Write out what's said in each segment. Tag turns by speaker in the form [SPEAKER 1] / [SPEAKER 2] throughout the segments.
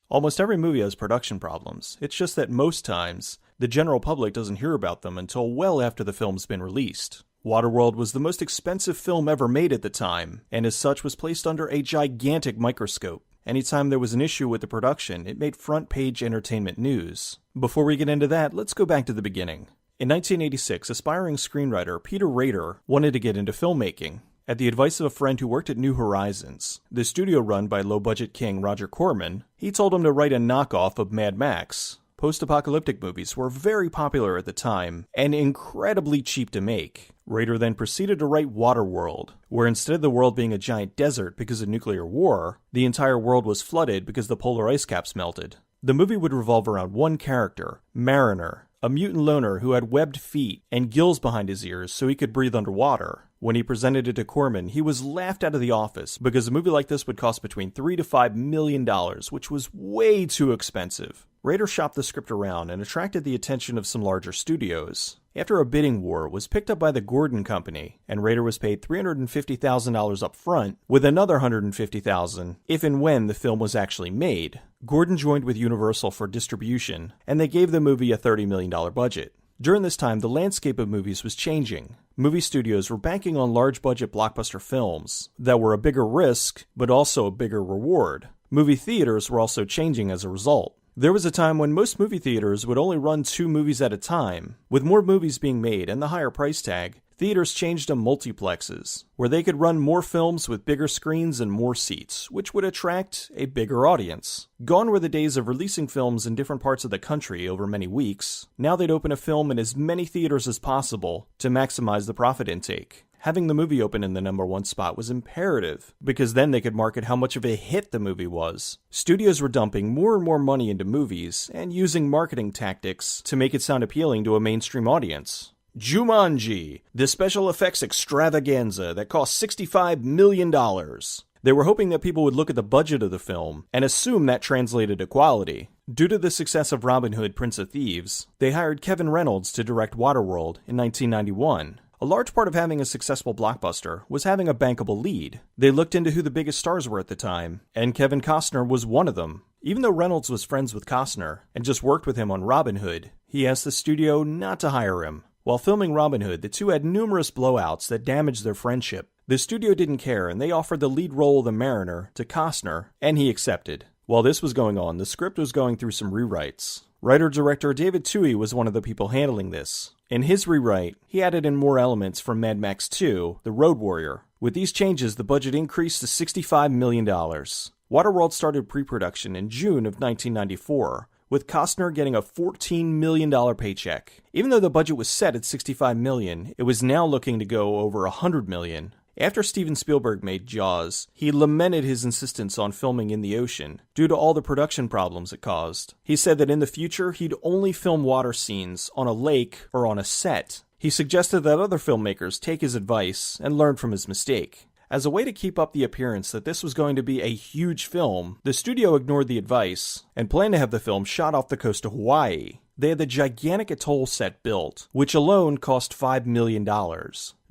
[SPEAKER 1] Almost every movie has production problems. It's just that most times, the general public doesn't hear about them until well after the film's been released. Waterworld was the most expensive film ever made at the time, and as such was placed under a gigantic microscope. Anytime there was an issue with the production, it made front-page entertainment news. Before we get into that, let's go back to the beginning. In 1986, aspiring screenwriter Peter Rader wanted to get into filmmaking. At the advice of a friend who worked at New Horizons, the studio run by low-budget king Roger Corman, he told him to write a knockoff of Mad Max. Post-apocalyptic movies were very popular at the time and incredibly cheap to make. Rader then proceeded to write Waterworld, where instead of the world being a giant desert because of nuclear war, the entire world was flooded because the polar ice caps melted. The movie would revolve around one character, Mariner, a mutant loner who had webbed feet and gills behind his ears so he could breathe underwater. When he presented it to Corman, he was laughed out of the office because a movie like this would cost between $3 to $5 million, which was way too expensive. Rader shopped the script around and attracted the attention of some larger studios. After a bidding war, it was picked up by the Gordon Company, and Rader was paid $350,000 up front, with another $150,000 if and when the film was actually made. Gordon joined with Universal for distribution, and they gave the movie a $30 million budget. During this time, the landscape of movies was changing. Movie studios were banking on large-budget blockbuster films that were a bigger risk, but also a bigger reward. Movie theaters were also changing as a result. There was a time when most movie theaters would only run 2 movies at a time. With more movies being made and the higher price tag, theaters changed to multiplexes, where they could run more films with bigger screens and more seats, which would attract a bigger audience. Gone were the days of releasing films in different parts of the country over many weeks. Now they'd open a film in as many theaters as possible to maximize the profit intake. Having the movie open in the #1 spot was imperative, because then they could market how much of a hit the movie was. Studios were dumping more and more money into movies, and using marketing tactics to make it sound appealing to a mainstream audience. Jumanji, the special effects extravaganza that cost $65 million. They were hoping that people would look at the budget of the film and assume that translated to quality. Due to the success of Robin Hood, Prince of Thieves, they hired Kevin Reynolds to direct Waterworld in 1991. A large part of having a successful blockbuster was having a bankable lead. They looked into who the biggest stars were at the time, and Kevin Costner was one of them. Even though Reynolds was friends with Costner and just worked with him on Robin Hood, he asked the studio not to hire him. While filming Robin Hood, the two had numerous blowouts that damaged their friendship. The studio didn't care, and they offered the lead role of the Mariner to Costner, and he accepted. While this was going on, the script was going through some rewrites. Writer-director David Twohy was one of the people handling this. In his rewrite, he added in more elements from Mad Max 2, The Road Warrior. With these changes, the budget increased to $65 million. Waterworld started pre-production in June of 1994, with Costner getting a $14 million paycheck. Even though the budget was set at $65 million, it was now looking to go over $100 million. After Steven Spielberg made Jaws, he lamented his insistence on filming in the ocean due to all the production problems it caused. He said that in the future, he'd only film water scenes on a lake or on a set. He suggested that other filmmakers take his advice and learn from his mistake. As a way to keep up the appearance that this was going to be a huge film, the studio ignored the advice and planned to have the film shot off the coast of Hawaii. They had the gigantic atoll set built, which alone cost $5 million.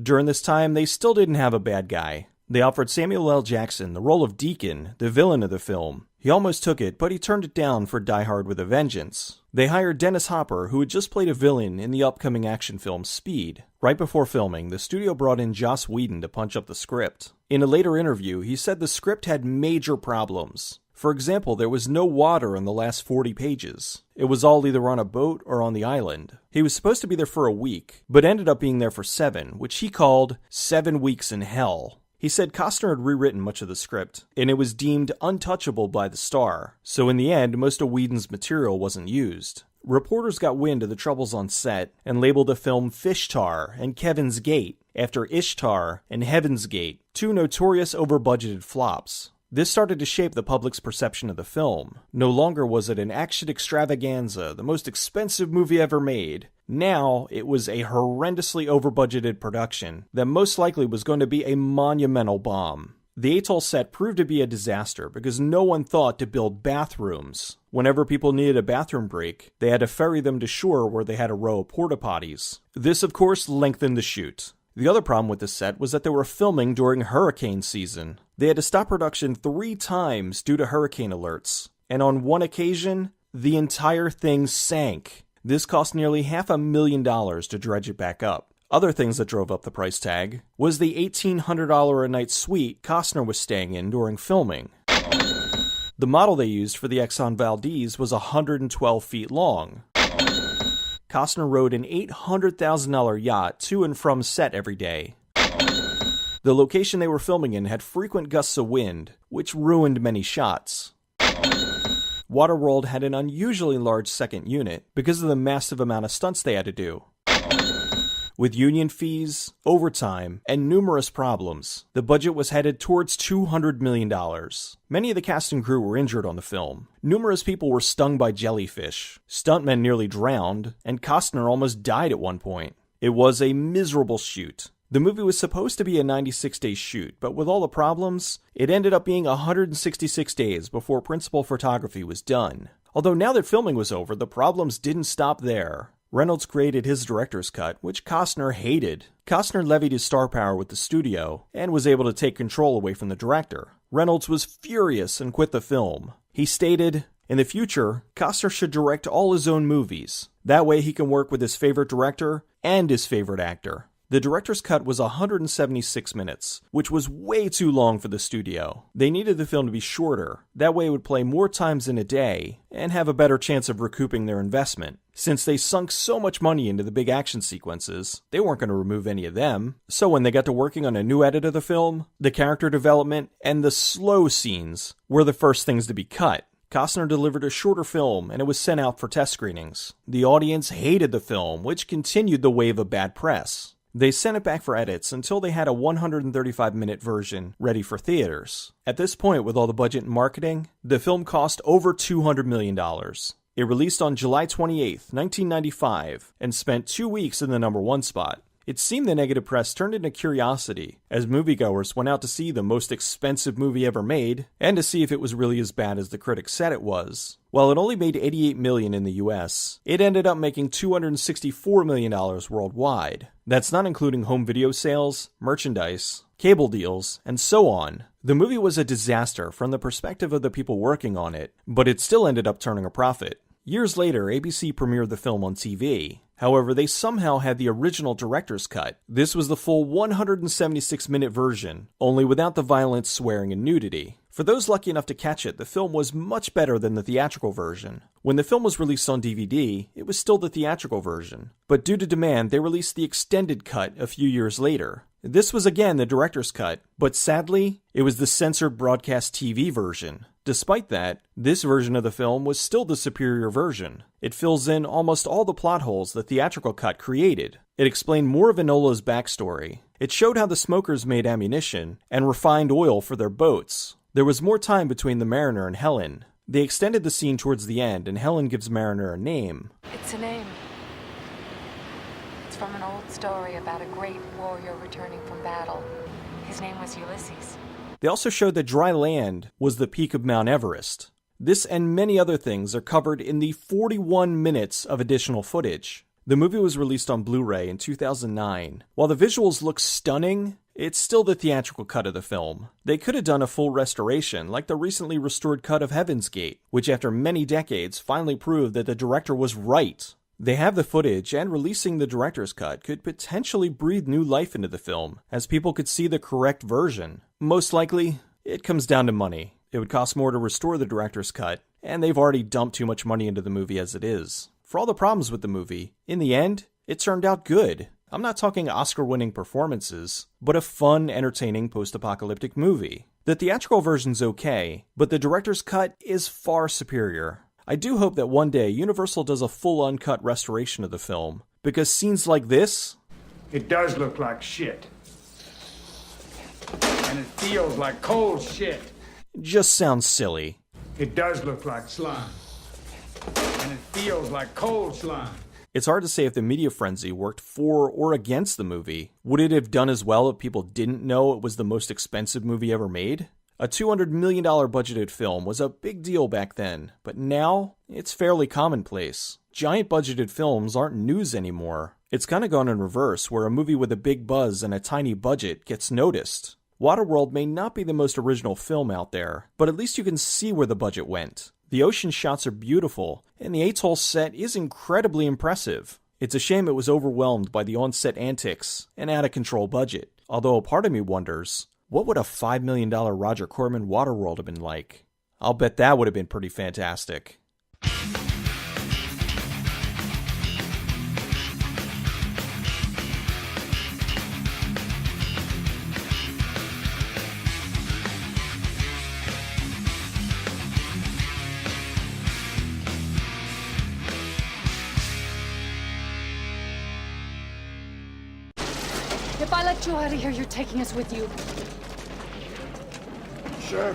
[SPEAKER 1] During this time, they still didn't have a bad guy. They offered Samuel L. Jackson the role of Deacon, the villain of the film. He almost took it, but he turned it down for Die Hard with a Vengeance. They hired Dennis Hopper, who had just played a villain in the upcoming action film Speed. Right before filming, the studio brought in Joss Whedon to punch up the script. In a later interview, he said the script had major problems. For example, there was no water in the last 40 pages. It was all either on a boat or on the island. He was supposed to be there for a week, but ended up being there for 7, which he called 7 weeks in hell. He said Costner had rewritten much of the script, and it was deemed untouchable by the star, so in the end, most of Whedon's material wasn't used. Reporters got wind of the troubles on set and labeled the film Fishtar and Kevin's Gate, after Ishtar and Heaven's Gate, 2 notorious over-budgeted flops. This started to shape the public's perception of the film. No longer was it an action extravaganza, the most expensive movie ever made. Now, it was a horrendously over-budgeted production that most likely was going to be a monumental bomb. The atoll set proved to be a disaster because no one thought to build bathrooms. Whenever people needed a bathroom break, they had to ferry them to shore where they had a row of porta potties. This, of course, lengthened the shoot. The other problem with the set was that they were filming during hurricane season. They had to stop production 3 times due to hurricane alerts. and on one occasion, the entire thing sank. This cost nearly $500,000 to dredge it back up. Other things that drove up the price tag was the $1,800 a night suite Costner was staying in during filming. The model they used for the Exxon Valdez was 112 feet long. Costner rode an $800,000 yacht to and from set every day. The location they were filming in had frequent gusts of wind, which ruined many shots. Waterworld had an unusually large second unit because of the massive amount of stunts they had to do. With union fees, overtime, and numerous problems, the budget was headed towards $200 million. Many of the cast and crew were injured on the film. Numerous people were stung by jellyfish, stuntmen nearly drowned, and Costner almost died at one point. It was a miserable shoot. The movie was supposed to be a 96-day shoot, but with all the problems, it ended up being 166 days before principal photography was done. Although now that filming was over, the problems didn't stop there. Reynolds created his director's cut, which Costner hated. Costner levied his star power with the studio, and was able to take control away from the director. Reynolds was furious and quit the film. He stated, "In the future, Costner should direct all his own movies. That way he can work with his favorite director and his favorite actor." The director's cut was 176 minutes, which was way too long for the studio. They needed the film to be shorter, that way it would play more times in a day, and have a better chance of recouping their investment. Since they sunk so much money into the big action sequences, they weren't going to remove any of them. So when they got to working on a new edit of the film, the character development and the slow scenes were the first things to be cut. Costner delivered a shorter film, and it was sent out for test screenings. The audience hated the film, which continued the wave of bad press. They sent it back for edits until they had a 135-minute version ready for theaters. At this point, with all the budget and marketing, the film cost over $200 million. It released on July 28, 1995, and spent 2 weeks in the #1 spot. It seemed the negative press turned into curiosity, as moviegoers went out to see the most expensive movie ever made, and to see if it was really as bad as the critics said it was. While it only made $88 million in the US, it ended up making $264 million worldwide. That's not including home video sales, merchandise, cable deals, and so on. The movie was a disaster from the perspective of the people working on it, but it still ended up turning a profit. Years later, ABC premiered the film on TV. However, they somehow had the original director's cut. This was the full 176-minute version, only without the violence, swearing, and nudity. For those lucky enough to catch it, the film was much better than the theatrical version. When the film was released on DVD, it was still the theatrical version. But due to demand, they released the extended cut a few years later. This was again the director's cut, but sadly, it was the censored broadcast TV version. Despite that, this version of the film was still the superior version. It fills in almost all the plot holes the theatrical cut created. It explained more of Enola's backstory. It showed how the smokers made ammunition and refined oil for their boats. There was more time between the Mariner and Helen. They extended the scene towards the end, and Helen gives Mariner a name.
[SPEAKER 2] It's a name. It's from an old story about a great warrior returning from battle. His name was Ulysses.
[SPEAKER 1] They also showed that dry land was the peak of Mount Everest. This and many other things are covered in the 41 minutes of additional footage. The movie was released on Blu-ray in 2009. While the visuals look stunning, it's still the theatrical cut of the film. They could have done a full restoration, like the recently restored cut of Heaven's Gate, which after many decades finally proved that the director was right. They have the footage, and releasing the director's cut could potentially breathe new life into the film, as people could see the correct version. Most likely, it comes down to money. It would cost more to restore the director's cut, and they've already dumped too much money into the movie as it is. For all the problems with the movie, in the end, it turned out good. I'm not talking Oscar-winning performances, but a fun, entertaining post-apocalyptic movie. The theatrical version's okay, but the director's cut is far superior. I do hope that one day Universal does a full uncut restoration of the film, because scenes like this...
[SPEAKER 3] It does look like shit. And it feels like cold shit.
[SPEAKER 1] Just sounds silly.
[SPEAKER 3] It does look like slime. And it feels like cold slime.
[SPEAKER 1] It's hard to say if the media frenzy worked for or against the movie. Would it have done as well if people didn't know it was the most expensive movie ever made? A $200 million budgeted film was a big deal back then, but now it's fairly commonplace. Giant budgeted films aren't news anymore. It's kind of gone in reverse, where a movie with a big buzz and a tiny budget gets noticed. Waterworld may not be the most original film out there, but at least you can see where the budget went. The ocean shots are beautiful, and the atoll set is incredibly impressive. It's a shame it was overwhelmed by the on-set antics and out-of-control budget, although a part of me wonders, what would a $5 million Roger Corman Waterworld have been like? I'll bet that would have been pretty fantastic.
[SPEAKER 4] If I let you out of here, you're taking us with you.
[SPEAKER 3] Sure.